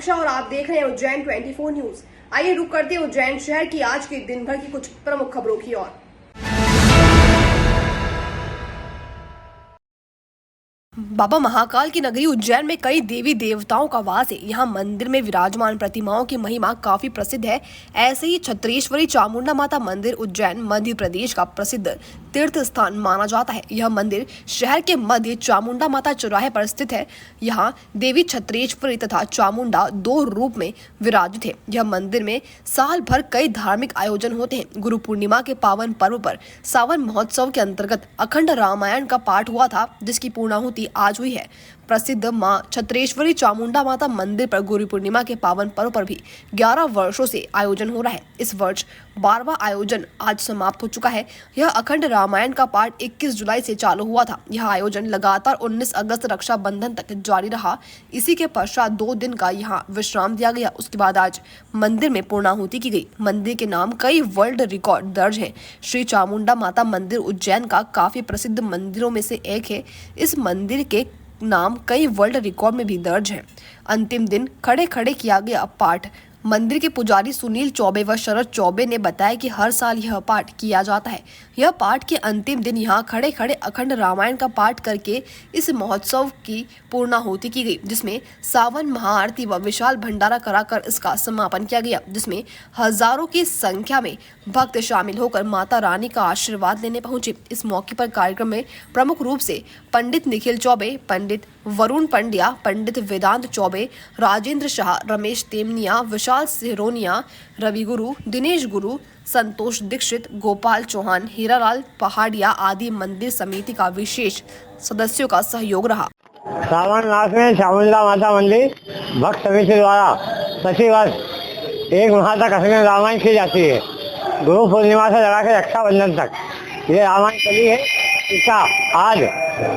आकांक्षा और आप देख रहे हैं उज्जैन 24 न्यूज। आइए रुक करते हैं उज्जैन शहर की आज के दिन भर की कुछ प्रमुख खबरों की ओर। बाबा महाकाल की नगरी उज्जैन में कई देवी देवताओं का वास है। यहाँ मंदिर में विराजमान प्रतिमाओं की महिमा काफी प्रसिद्ध है। ऐसे ही छत्रेश्वरी चामुंडा माता मंदिर उज्जैन मध्य प्रदेश का प्रसिद्ध तीर्थ स्थान माना जाता है। यह मंदिर शहर के मध्य चामुंडा माता चौराहे पर स्थित है। यहाँ देवी छत्रेश्वरी तथा चामुंडा दो रूप में विराजित है। यह मंदिर में साल भर कई धार्मिक आयोजन होते हैं। गुरु पूर्णिमा के पावन पर्व पर सावन महोत्सव के अंतर्गत अखंड रामायण का पाठ हुआ था, जिसकी पूर्णाहुति आज हुई है। प्रसिद्ध मां छत्रेश्वरी चामुंडा माता मंदिर पर गुरु पूर्णिमा के पावन पर्व पर भी 11 वर्षों से आयोजन हो रहा है। इस वर्ष 12वां आयोजन आज समाप्त हो चुका है। यह अखंड रामायण का पाठ 21 जुलाई से चालू हुआ था। यह आयोजन लगातार 19 अगस्त रक्षाबंधन तक जारी रहा। इसी के पश्चात 2 दिन का यहाँ विश्राम दिया गया। उसके बाद आज मंदिर में पूर्णाहुति की गई। मंदिर के नाम कई वर्ल्ड रिकॉर्ड दर्ज है। श्री चामुंडा माता मंदिर उज्जैन का काफी प्रसिद्ध मंदिरों में से एक है। इस मंदिर के नाम कई वर्ल्ड रिकॉर्ड में भी दर्ज है। अंतिम दिन खड़े खड़े किया गया पाठ। मंदिर के पुजारी सुनील चौबे व शरद चौबे ने बताया कि हर साल यह पाठ किया जाता है। यह पाठ के अंतिम दिन यहाँ खड़े खड़े अखंड रामायण का पाठ करके इस महोत्सव की पूर्णाहुति की गई, जिसमें सावन महाआरती व विशाल भंडारा कराकर इसका समापन किया गया, जिसमें हजारों की संख्या में भक्त शामिल होकर माता रानी का आशीर्वाद लेने पहुंचे। इस मौके पर कार्यक्रम में प्रमुख रूप से पंडित निखिल चौबे, पंडित वरुण पंड्या, पंडित वेदांत चौबे, राजेंद्र शाह, रमेश तेमनिया, विशाल सिरोनिया, रवि गुरु, दिनेश गुरु, संतोष दीक्षित, गोपाल चौहान, हीरालाल पहाड़िया आदि मंदिर समिति का विशेष सदस्यों का सहयोग रहा। सावन मास में चामुंडा माता मंदिर भक्त समिति द्वारा प्रति वर्ष 1 माह तक अखंड रामायण की जाती है। गुरु पूर्णिमा से लगा के रक्षाबंधन तक ये रामायण चली है। इसका आज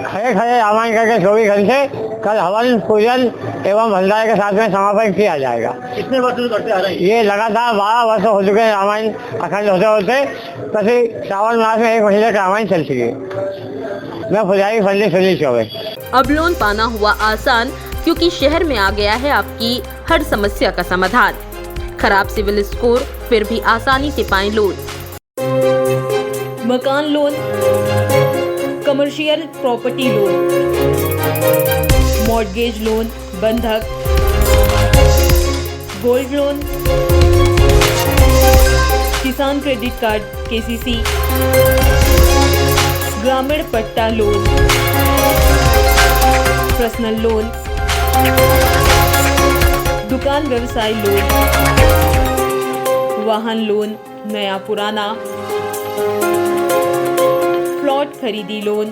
खड़े खड़े रामायण करके 24 घंटे कल हवन पूजन एवं भंडारे के साथ में समापन किया जाएगा। कितने वर्षों से करते आ रहे हैं? ये लगातार 12 वर्ष हो चुके हैं रामायण अखंड होते होते। प्रति सावन मास में 1 महीने का रामायण चल चुकी है। मैं पुजारी पंडित सुनील चौबे। अब लोन पाना हुआ आसान, क्योंकि शहर में आ गया है आपकी हर समस्या का समाधान। खराब सिविल स्कोर फिर भी आसानी से पाएं लोन। मकान loan, commercial property loan, mortgage loan, बंधक, गोल्ड लोन, किसान क्रेडिट कार्ड केसीसी, ग्रामीण पट्टा लोन, पर्सनल लोन, दुकान व्यवसाय लोन, वाहन लोन, नया पुराना, प्लॉट खरीदी लोन,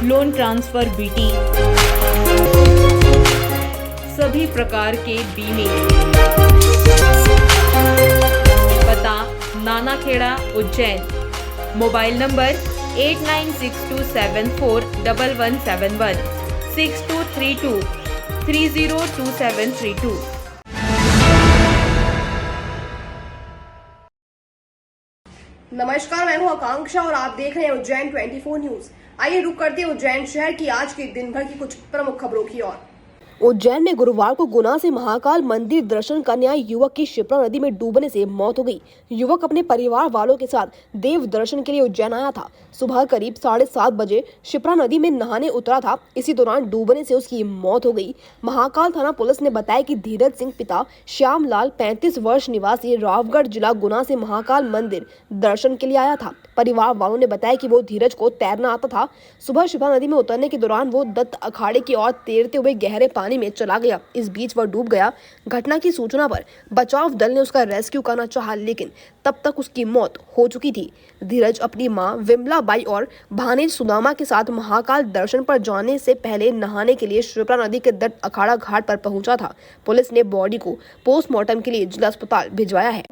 लोन ट्रांसफर बीटी, सभी प्रकार के बीमे। पता नानाखेड़ा उज्जैन। Mobile number 8962741171 6232 302732। नमस्कार, मैं हूं आकांक्षा और आप देख रहे हैं उज्जैन 24 न्यूज। आइए रुक करते हैं उज्जैन शहर की आज के दिन भर की कुछ प्रमुख खबरों की ओर। उज्जैन में गुरुवार को गुना से महाकाल मंदिर दर्शन करने आए युवक की शिप्रा नदी में डूबने से मौत हो गई। युवक अपने परिवार वालों के साथ देव दर्शन के लिए उज्जैन आया था। सुबह करीब 7:30 बजे शिप्रा नदी में नहाने उतरा था। इसी दौरान डूबने से उसकी मौत हो गई। महाकाल थाना पुलिस ने बताया कि धीरज सिंह पिता श्यामलाल 35 वर्ष निवासी रावगढ़ जिला गुना से महाकाल मंदिर दर्शन के लिए आया था। परिवार वालों ने बताया कि वो धीरज को तैरना आता था। सुबह शिप्रा नदी में उतरने के दौरान वो दत्त अखाड़े की ओर तैरते हुए गहरे पानी में चला गया। इस बीच वह डूब गया। घटना की सूचना पर बचाव दल ने उसका रेस्क्यू करना चाहा, लेकिन तब तक उसकी मौत हो चुकी थी। धीरज अपनी मां विमला बाई और भानेज सुदामा के साथ महाकाल दर्शन पर जाने से पहले नहाने के लिए शिप्रा नदी के दत्त अखाड़ा घाट पर पहुंचा था। पुलिस ने बॉडी को पोस्टमार्टम के लिए जिला अस्पताल भिजवाया है।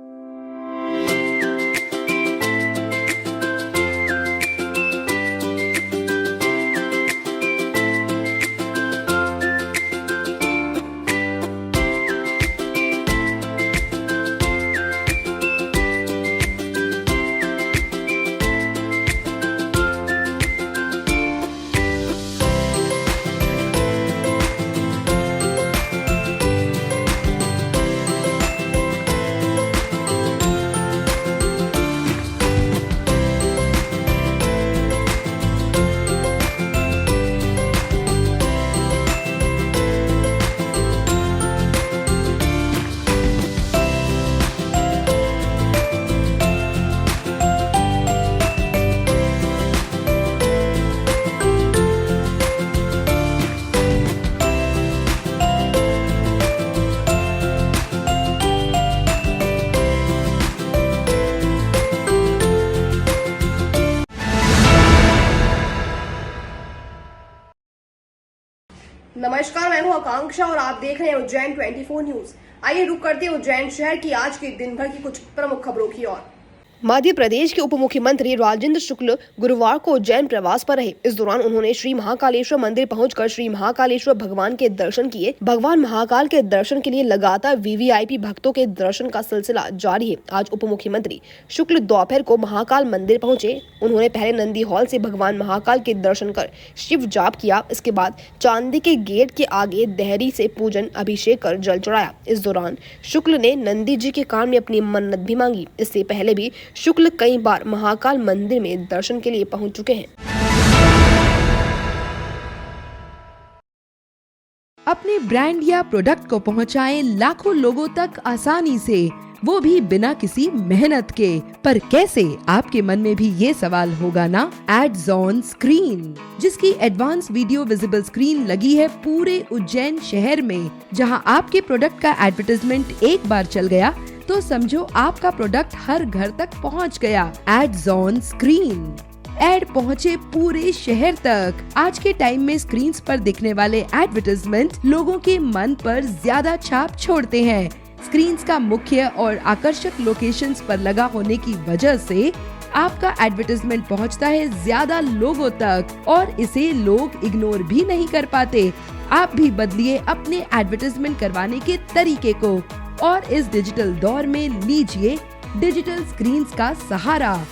नमस्कार, मैं हूं आकांक्षा और आप देख रहे हैं उज्जैन 24 न्यूज। आइए रुक करते हैं उज्जैन शहर की आज के दिन भर की कुछ प्रमुख खबरों की ओर। मध्य प्रदेश के उप मुख्यमंत्री राजेंद्र शुक्ल गुरुवार को उज्जैन प्रवास पर रहे। इस दौरान उन्होंने श्री महाकालेश्वर मंदिर पहुंचकर श्री महाकालेश्वर भगवान के दर्शन किए। भगवान महाकाल के दर्शन के लिए लगातार वीवीआईपी भक्तों के दर्शन का सिलसिला जारी है। आज उप मुख्यमंत्री शुक्ल दोपहर को महाकाल मंदिर पहुंचे। उन्होंने पहले नंदी हॉल से भगवान महाकाल के दर्शन कर शिव जाप किया। इसके बाद चांदी के गेट के आगे देहरी से पूजन अभिषेक कर जल चढ़ाया। इस दौरान शुक्ल ने नंदी जी के कान में अपनी मन्नत भी मांगी। इससे पहले भी शुक्ल कई बार महाकाल मंदिर में दर्शन के लिए पहुंच चुके हैं। अपने ब्रांड या प्रोडक्ट को पहुंचाएं लाखों लोगों तक आसानी से, वो भी बिना किसी मेहनत के। पर कैसे, आपके मन में भी ये सवाल होगा ना। एड्स ऑन स्क्रीन, जिसकी एडवांस वीडियो विजिबल स्क्रीन लगी है पूरे उज्जैन शहर में। जहां आपके प्रोडक्ट का एडवर्टाइजमेंट एक बार चल गया तो समझो आपका प्रोडक्ट हर घर तक पहुंच गया। एड्स ऑन स्क्रीन, एड पहुंचे पूरे शहर तक। आज के टाइम में स्क्रीन्स पर दिखने वाले एडवर्टाइजमेंट लोगों के मन पर ज्यादा छाप छोड़ते हैं। स्क्रीन्स का मुख्य और आकर्षक लोकेशंस पर लगा होने की वजह से आपका एडवर्टाइजमेंट पहुंचता है ज्यादा लोगों तक और इसे लोग इग्नोर भी नहीं कर पाते। आप भी बदलिए अपने एडवर्टाइजमेंट करवाने के तरीके को और इस डिजिटल दौर में लीजिए डिजिटल स्क्रीन्स का सहारा।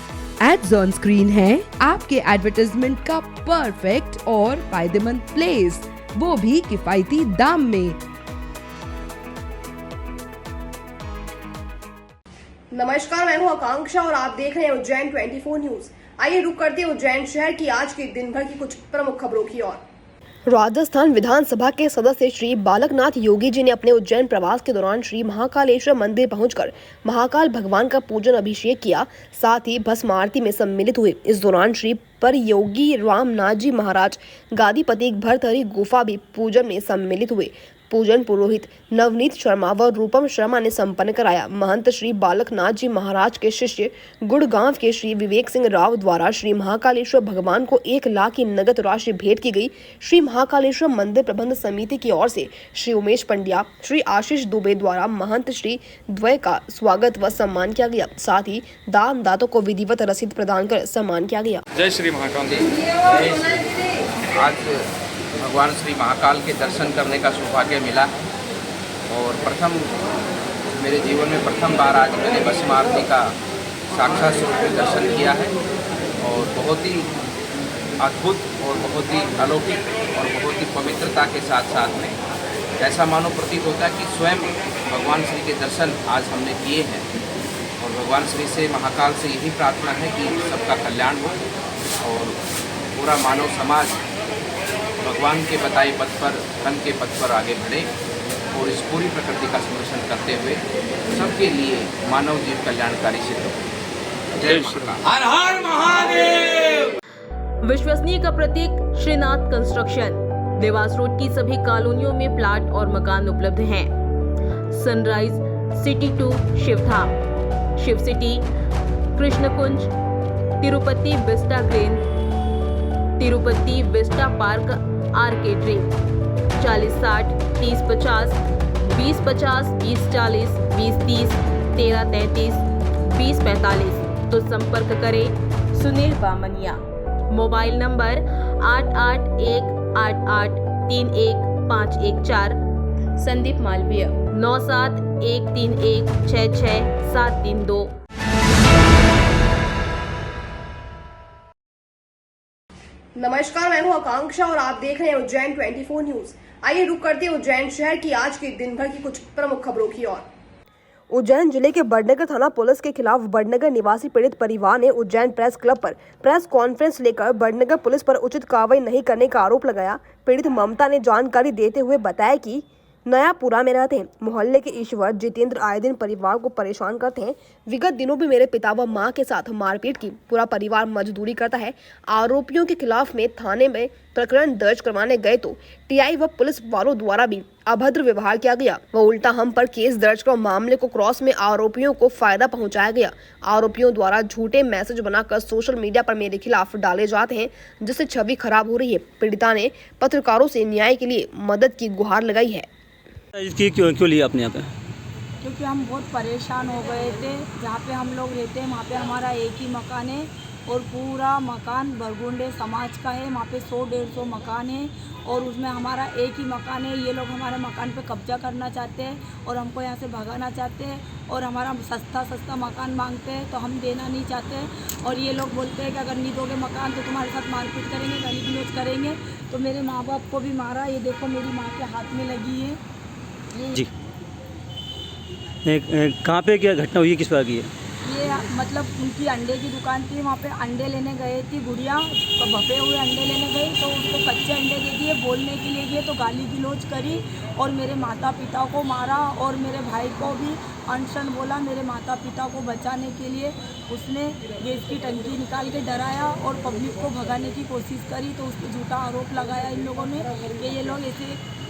एड्स ऑन स्क्रीन है आपके एडवर्टाइजमेंट का परफेक्ट और फायदेमंद प्लेस, वो भी किफायती दाम में। नमस्कार, मैं हूं आकांक्षा और आप देख रहे हैं उज्जैन 24 न्यूज। आइए रुक करते हैं उज्जैन शहर की आज के दिन भर की कुछ प्रमुख खबरों की ओर। राजस्थान विधानसभा के सदस्य श्री बालकनाथ योगी जी ने अपने उज्जैन प्रवास के दौरान श्री महाकालेश्वर मंदिर पहुंचकर महाकाल भगवान का पूजन अभिषेक किया। साथ ही भस्म आरती में सम्मिलित हुए। इस दौरान श्री पर योगी रामनाथ जी महाराज गादीपति भरथरी गुफा भी पूजन में सम्मिलित हुए। पूजन पुरोहित नवनीत शर्मा व रूपम शर्मा ने संपन्न कराया। महंत श्री बालकनाथ जी महाराज के शिष्य गुड़गांव के श्री विवेक सिंह राव द्वारा श्री महाकालेश्वर भगवान को 1 लाख की नगद राशि भेंट की गई। श्री महाकालेश्वर मंदिर प्रबंध समिति की ओर से श्री उमेश पंड्या, श्री आशीष दुबे द्वारा महंत श्री द्वय का स्वागत व सम्मान किया गया। साथ ही दानदातों को विधिवत रसीद प्रदान कर सम्मान किया गया। जय श्री महाकाल। आज भगवान श्री महाकाल के दर्शन करने का सौभाग्य मिला और मेरे जीवन में प्रथम बार आज मैंने भस्म आरती का साक्षात स्वरूप में दर्शन किया है और बहुत ही अद्भुत और बहुत ही अलौकिक और बहुत ही पवित्रता के साथ साथ में ऐसा मानो प्रतीत होता है कि स्वयं भगवान श्री के दर्शन आज हमने किए हैं। और भगवान श्री से, महाकाल से यही प्रार्थना है कि सबका कल्याण हो और पूरा मानव समाज भगवान के बताए पथ पर, धर्म के पथ पर आगे बढ़े और इस पूरी प्रकृति का संरक्षण करते हुए सबके लिए मानव जीव कल्याणकारी सिद्ध हो। जय महाकाल। हर हर महादेव। विश्वसनीय का प्रतीक श्रीनाथ कंस्ट्रक्शन। देवास रोड की सभी कॉलोनियों में प्लाट और मकान उपलब्ध हैं। Sunrise city two Shivdham, Shiv city, Krishnakunj, Tirupati vista green, Tirupati vista park आर्केड्री। 4060 3050, 2050 2040, 2030 1333, 2045। तो संपर्क करें सुनील बामनिया। Mobile number 8818831514। संदीप मालवीय 9713166732। नमस्कार, मैं हूं आकांक्षा और आप देख रहे हैं उज्जैन 24 न्यूज। आइए रुक करते हैं उज्जैन शहर की आज के दिन भर की कुछ प्रमुख खबरों की ओर। उज्जैन जिले के बड़नगर थाना पुलिस के खिलाफ बड़नगर निवासी पीड़ित परिवार ने उज्जैन प्रेस क्लब पर प्रेस कॉन्फ्रेंस लेकर बड़नगर पुलिस पर उचित कार्रवाई नहीं करने का आरोप लगाया। पीड़ित ममता ने जानकारी देते हुए बताया कि नयापुरा में रहते हैं। मोहल्ले के ईश्वर जितेंद्र आए दिन परिवार को परेशान करते हैं। विगत दिनों भी मेरे पिता व मां के साथ मारपीट की। पूरा परिवार मजदूरी करता है। आरोपियों के खिलाफ में थाने में प्रकरण दर्ज करवाने गए तो टीआई व पुलिस वालों द्वारा भी अभद्र व्यवहार किया गया व उल्टा हम पर केस दर्ज कर मामले को क्रॉस में आरोपियों को फायदा पहुंचाया गया। आरोपियों द्वारा झूठे मैसेज बनाकर सोशल मीडिया पर मेरे खिलाफ डाले जाते हैं, जिससे छवि खराब हो रही है। पीड़िता ने पत्रकारों से न्याय के लिए मदद की गुहार लगाई है। इसकी क्यों लिया आपने यहाँ पे? क्योंकि हम बहुत परेशान हो गए थे। जहाँ पे हम लोग रहते हैं वहाँ पे हमारा एक ही मकान है और पूरा मकान बरगुंडे समाज का है। वहाँ पे 100-150 मकान है और उसमें हमारा एक ही मकान है। ये लोग हमारे मकान पे कब्जा करना चाहते हैं और हमको यहाँ से भगाना चाहते हैं और हमारा सस्ता मकान मांगते हैं तो हम देना नहीं चाहते। और ये लोग बोलते हैं कि अगर नहीं दोगे मकान तो तुम्हारे साथ मारपीट करेंगे, गाली गलौज करेंगे। तो मेरे माँ बाप को भी मारा। ये देखो मेरी माँ के हाथ में लगी है। जी कहाँ पे क्या घटना हुई है, किस बात की है? ये मतलब उनकी अंडे की दुकान थी। वहाँ पे अंडे लेने गए थी गुड़िया, तो भपे हुए अंडे लेने गई तो उसको कच्चे अंडे दे दिए। बोलने के लिए गए तो गाली गलौज करी और मेरे माता पिता को मारा और मेरे भाई को भी अनशन बोला। मेरे माता पिता को बचाने के लिए उसने गैस की टंकी निकाल के डराया और पब्लिक को भगाने की कोशिश करी। तो उस पर झूठा आरोप लगाया इन लोगों ने कि ये लोग ऐसे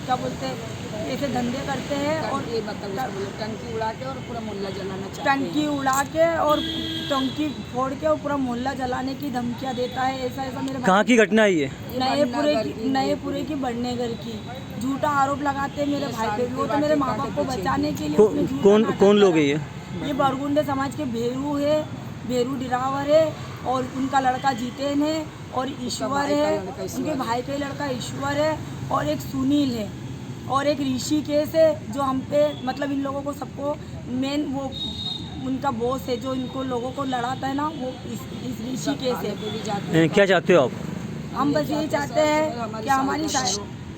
क्या बोलते हैं, ऐसे धंधे करते हैं और ये टंकी उड़ा के और पूरा मोहल्ला जलाना चाहते हैं। टंकी उड़ा के और टंकी फोड़ के और पूरा मोहल्ला जलाने की धमकियाँ देता है। ऐसा मेरे कहाँ की घटना है ये? नएपुरे की बढ़नेगर की। झूठा आरोप लगाते हैं मेरे भाई पे। वो तो मेरे माँ बाप को बचाने के लिए कौन लोग है ये बरगुंडे समाज के भेरू डिरावर है और उनका लड़का जीतेन है और ईश्वर है। उनके भाई का लड़का ईश्वर है और एक सुनील है और एक ऋषिकेश है जो हम पे मतलब इन लोगों को सबको मेन वो उनका बॉस है जो इनको लोगों को लड़ाता है ना, वो इस ऋषिकेश है। क्या चाहते हो आप? हम बस यही चाहते हैं कि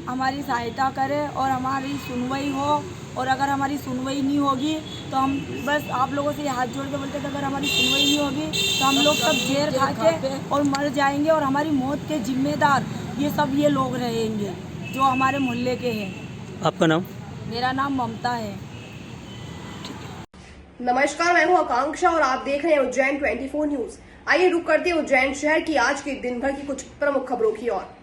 हमारी सहायता करे और हमारी सुनवाई हो। और अगर हमारी सुनवाई नहीं होगी तो हम बस आप लोगों से हाथ जोड़ के बोलते हैं कि अगर हमारी सुनवाई नहीं होगी तो हम लोग सब जहर खा के और मर जाएंगे और हमारी मौत के जिम्मेदार ये लोग रहेंगे जो हमारे मोहल्ले के हैं। आपका नाम? मेरा नाम ममता है। नमस्कार, मैं हूं आकांक्षा और आप देख रहे हैं उज्जैन 24 न्यूज। आइए रुक करते हैं उज्जैन शहर की आज के दिन भर की कुछ प्रमुख खबरों की ओर।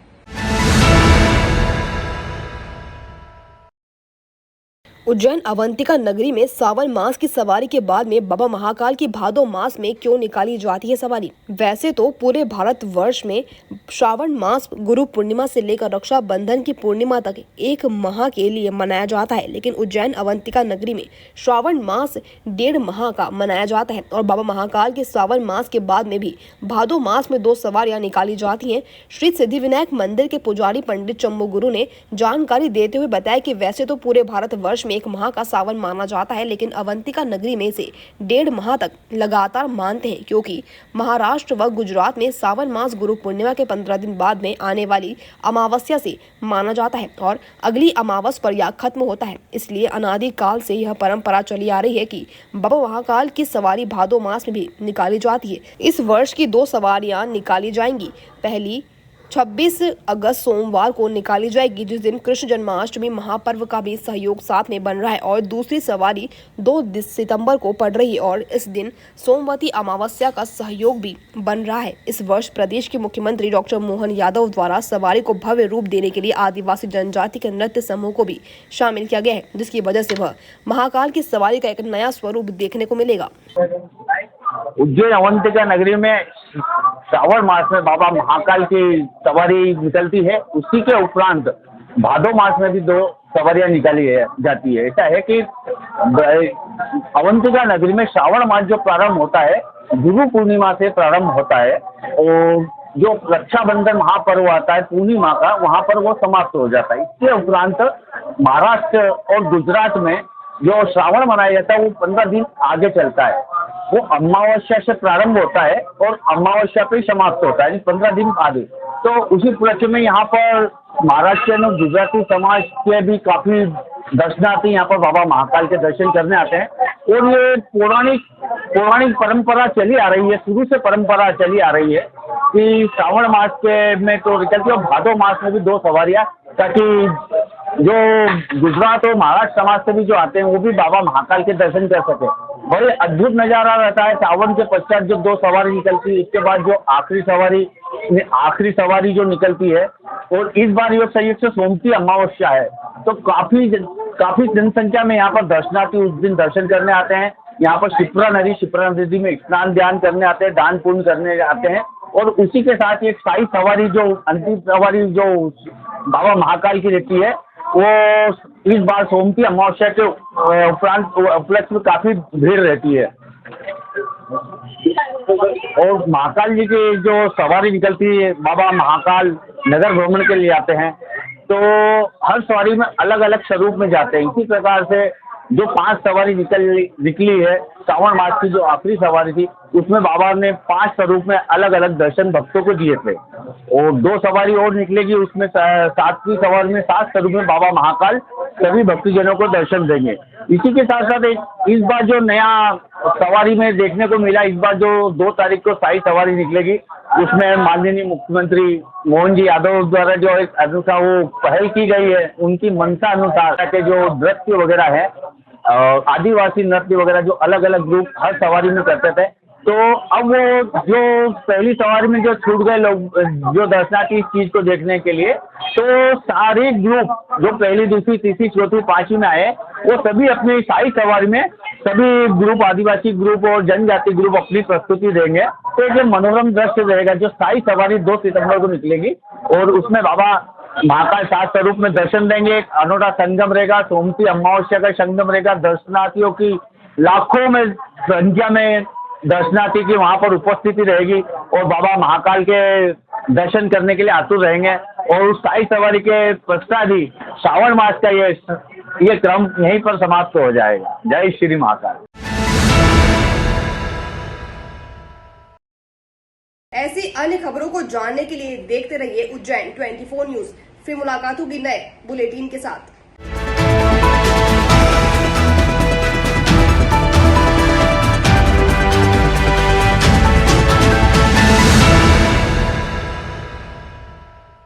उज्जैन अवंतिका नगरी में सावन मास की सवारी के बाद में बाबा महाकाल की भादो मास में क्यों निकाली जाती है सवारी? वैसे तो पूरे भारत वर्ष में श्रावण मास गुरु पूर्णिमा से लेकर रक्षा बंधन की पूर्णिमा तक 1 माह के लिए मनाया जाता है, लेकिन उज्जैन अवंतिका नगरी में श्रावण मास 1.5 माह का मनाया जाता है और बाबा महाकाल के सावन मास के बाद में भी भादो मास में 2 सवारियां निकाली जाती हैं। श्री सिद्धिविनायक मंदिर के पुजारी पंडित चम्बू गुरु ने जानकारी देते हुए बताया कि वैसे तो पूरे भारत वर्ष में 1 माह का सावन माना जाता है, लेकिन अवंतिका नगरी में से 1.5 माह तक लगातार मानते हैं, क्योंकि महाराष्ट्र व गुजरात में सावन मास गुरु पूर्णिमा के 15 दिन बाद में आने वाली अमावस्या से माना जाता है और अगली अमावस पर यह खत्म होता है। इसलिए अनादि काल से यह परंपरा चली आ रही है कि बाबा महाकाल की सवारी भादो मास में भी निकाली जाती है। इस वर्ष की 2 सवारियां निकाली जाएंगी। पहली 26 अगस्त सोमवार को निकाली जाएगी, जिस दिन कृष्ण जन्माष्टमी महापर्व का भी सहयोग साथ में बन रहा है, और दूसरी सवारी 2 सितंबर को पड़ रही है और इस दिन सोमवती अमावस्या का सहयोग भी बन रहा है। इस वर्ष प्रदेश के मुख्यमंत्री डॉक्टर मोहन यादव द्वारा सवारी को भव्य रूप देने के लिए आदिवासी जनजाति के नृत्य समूह को भी शामिल किया गया है, जिसकी वजह से वह महाकाल की सवारी का एक नया स्वरूप देखने को मिलेगा। उज्जैन अवंतिका नगरी में श्रावण मास में बाबा महाकाल की सवारी निकलती है। उसी के उपरांत भादो मास में भी 2 सवारियां निकाली जाती है। ऐसा है कि अवंतिका नगरी में श्रावण मास जो प्रारंभ होता है गुरु पूर्णिमा से प्रारंभ होता है और जो रक्षाबंधन महापर्व आता है पूर्णिमा का, वहाँ पर वो समाप्त हो जाता है। इसके उपरांत महाराष्ट्र और गुजरात में जो श्रावण मनाया जाता है वो 15 दिन आगे चलता है। वो अमावस्या से प्रारंभ होता है और अमावस्या पे समाप्त होता है, 15 दिन आगे। तो उसी उपलक्ष्य में यहाँ पर महाराष्ट्र और गुजराती समाज के भी काफी दर्शनार्थी यहाँ पर बाबा महाकाल के दर्शन करने आते हैं और ये पौराणिक परंपरा चली आ रही है, शुरू से परंपरा चली आ रही है कि श्रावण मास के में तो निकलती है और भादो मास में भी 2 सवारियाँ, ताकि जो गुजरात और महाराष्ट्र समाज से भी जो आते हैं वो भी बाबा महाकाल के दर्शन कर सके। बड़े अद्भुत नज़ारा रहता है। सावन के पश्चात जब 2 सवारी निकलती है, इसके बाद जो आखिरी सवारी जो निकलती है, और इस बार योग संयोग से सोमती अमावस्या है, तो काफी जनसंख्या में यहाँ पर दर्शनार्थी उस दिन दर्शन करने आते हैं। यहाँ पर शिप्रा नदी में स्नान ध्यान करने आते हैं, दान पुण्य करने आते हैं। और उसी के साथ एक शाही सवारी जो अंतिम सवारी जो बाबा महाकाल की रहती है, वो इस बार सोमती अमावस्या के उपलक्ष्य में काफी भीड़ रहती है। और महाकाल जी की जो सवारी निकलती है, बाबा महाकाल नगर भ्रमण के लिए आते हैं, तो हर सवारी में अलग अलग स्वरूप में जाते हैं। इसी प्रकार से जो 5 सवारी निकली है, सावन मास की जो आखिरी सवारी थी, उसमें बाबा ने 5 स्वरूप में अलग अलग दर्शन भक्तों को दिए थे। और 2 सवारी और निकलेगी, उसमें 7वीं सवारी में 7 स्वरूप में बाबा महाकाल सभी भक्तजनों को दर्शन देंगे। इसी के साथ साथ इस बार जो नया सवारी में देखने को मिला, इस बार जो 2 तारीख को शाही सवारी निकलेगी, उसमें माननीय मुख्यमंत्री मोहन जी यादव द्वारा जो एक अनुसार वो पहल की गई है, उनकी मंशा अनुसार के जो नृत्य वगैरह है, आदिवासी नृत्य वगैरह जो अलग अलग ग्रुप हर सवारी में करते थे, तो अब वो जो पहली सवारी में जो छूट गए लोग जो दर्शनार्थी इस चीज को देखने के लिए, तो सारे ग्रुप जो पहली, दूसरी, तीसरी, चौथी, 5वीं में आए, वो सभी अपनी शाही सवारी में सभी ग्रुप, आदिवासी ग्रुप और जनजाति ग्रुप अपनी प्रस्तुति देंगे। तो जो मनोरम दृश्य रहेगा, जो शाही सवारी 2 सितंबर को निकलेगी, और उसमें बाबा महाकाल 7 स्वरूप में दर्शन देंगे। एक अनोखा संगम रहेगा, सोमती अमावस्या का संगम रहेगा। दर्शनार्थियों की लाखों में संख्या में दर्शनार्थी की वहाँ पर उपस्थिति रहेगी, और बाबा महाकाल के दर्शन करने के लिए आतुर रहेंगे। और उस शाही सवारी के पश्चात ही श्रावण मास का ये क्रम यहीं पर समाप्त हो जाएगा। जय श्री महाकाल। ऐसी अन्य खबरों को जानने के लिए देखते रहिए उज्जैन 24 न्यूज। फिर मुलाकात होगी नए बुलेटिन के साथ।